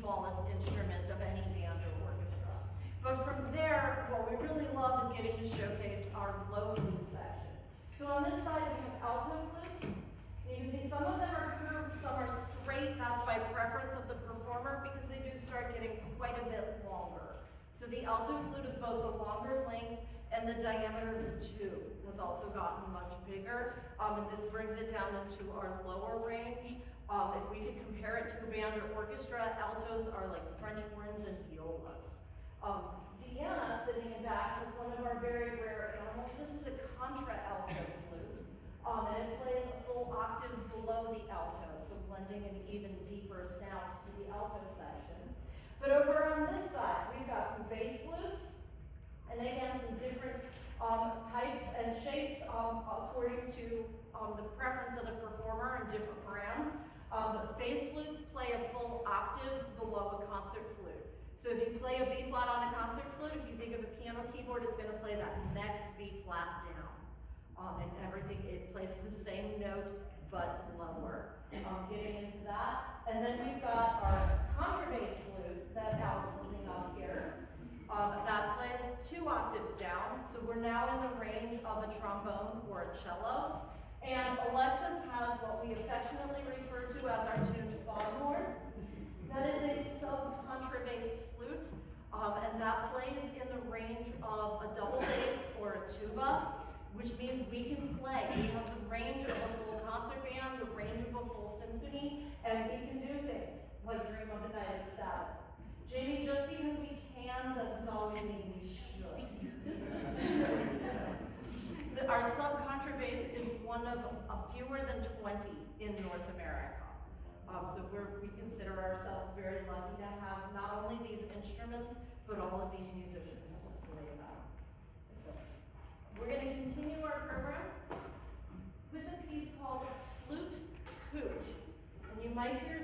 smallest instrument of any band or orchestra. But from there, what we really love is getting to showcase our low flute section. So on this side, we have alto flutes. You can see some of them are curved, some are straight. That's by preference of the performer because they do start getting quite a bit longer. So the alto flute is both a longer length and the diameter of the tube has also gotten much bigger. And this brings it down into our lower range. If we could compare it to a band or orchestra, altos are like French horns and violas. Deanna, sitting in back, is one of our very rare animals. This is a contra-alto flute, and it plays a full octave below the alto, so blending an even deeper sound to the alto section. But over on this side, we've got some bass flutes, and again, some different types and shapes according to the preference of the performer and different brands. Bass flutes play a full octave below a concert flute. So if you play a B flat on a concert flute, if you think of a piano keyboard, it's going to play that next B flat down. And everything, it plays the same note, but lower. Getting into that. And then we've got our contrabass flute that Al's holding up here. That plays 2 octaves down. So we're now in the range of a trombone or a cello. And Alexis has what we affectionately refer to as our tuned foghorn. That is a sub-contrabass flute, and that plays in the range of a double bass or a tuba, which means we can play. We have the range of a full concert band, the range of a full symphony, and we can do things like Dream of the Night at the Sabbath. Jamie, just because we can doesn't always mean we should. Our sub-contrabass is one of fewer than 20 in North America. So we consider ourselves very lucky to have not only these instruments, but all of these musicians to play them. So we're going to continue our program with a piece called Flute, Hoot. And you might hear